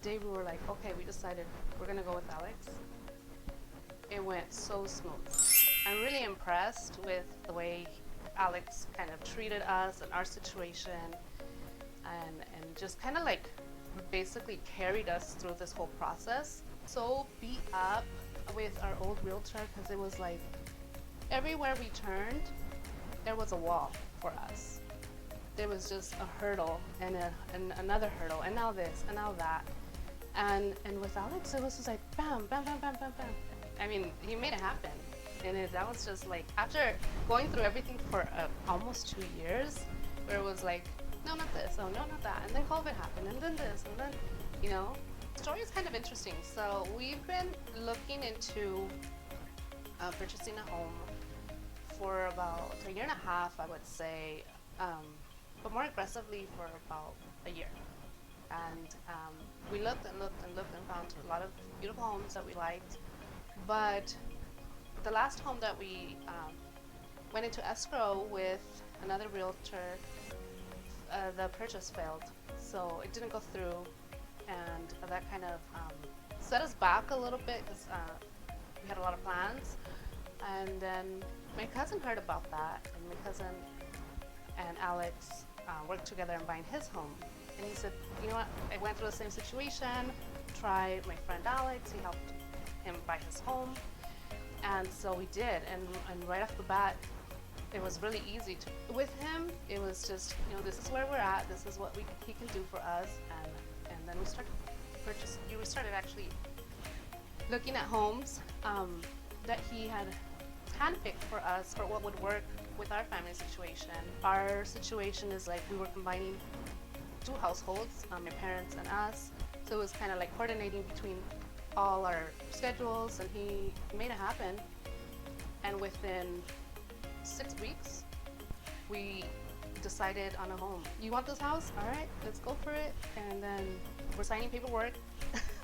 Day we were like, okay, we decided we're gonna go with Alex. It went so smooth. I'm really impressed with the way Alex kind of treated us and our situation, and just kind of like basically carried us through this whole process. So beat up with our old realtor because it was like everywhere we turned, there was a wall for us. There was just a hurdle and another hurdle, and now this and now that. And with Alex, it was just like bam, bam, bam, bam, bam, bam. I mean, he made it happen. And that was just like, after going through everything for almost 2 years, where it was like, no, not this, oh, no, not that. And then COVID happened, and then this, and then, you know, the story is kind of interesting. So we've been looking into purchasing a home for about a year and a half, I would say, but more aggressively for about a year. And we looked and looked and looked and found a lot of beautiful homes that we liked. But the last home that we went into escrow with another realtor, the purchase failed. So it didn't go through, and that kind of set us back a little bit because we had a lot of plans. And then my cousin heard about that, and my cousin and Alex worked together on buying his home. And he said, you know what, I went through the same situation, tried my friend Alex, he helped him buy his home. And so we did, and right off the bat, it was really easy to, with him, it was just, you know, this is where we're at, this is what he can do for us, and then we started actually looking at homes that he had handpicked for us for what would work with our family situation. Our situation is like we were combining two households, my parents and us, so it was kind of like coordinating between all our schedules, and he made it happen. And within 6 weeks, we decided on a home. You want this house? All right, let's go for it. And then we're signing paperwork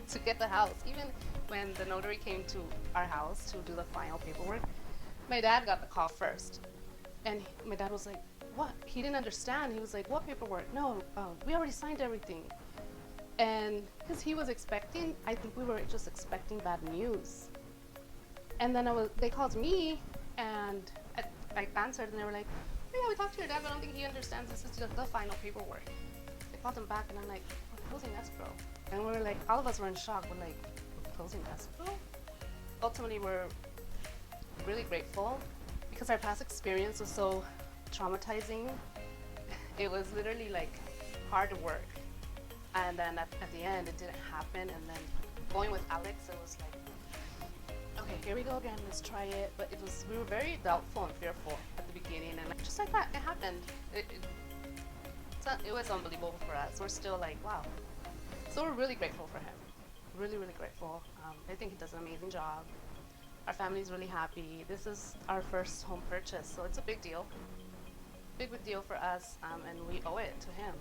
to get the house. Even when the notary came to our house to do the final paperwork, my dad got the call first. And my dad was like, what? He didn't understand. He was like, what paperwork? No, we already signed everything. And because he was expecting, I think we were just expecting bad news. And then they called me, and I answered, and they were like, oh yeah, we talked to your dad, but I don't think he understands this is just the final paperwork. They called him back, and I'm like, we're closing escrow. And we were like, all of us were in shock. We're like, we're closing escrow? Ultimately, we're really grateful because our past experience was so traumatizing. It was literally like hard work. And then at the end, it didn't happen. And then going with Alex, it was like, okay, here we go again, let's try it. But we were very doubtful and fearful at the beginning. And just like that, it happened. It was unbelievable for us. We're still like, wow. So we're really grateful for him. Really, really grateful. I think he does an amazing job. Our family's really happy. This is our first home purchase, so it's a big deal. Big deal for us, and we owe it to him.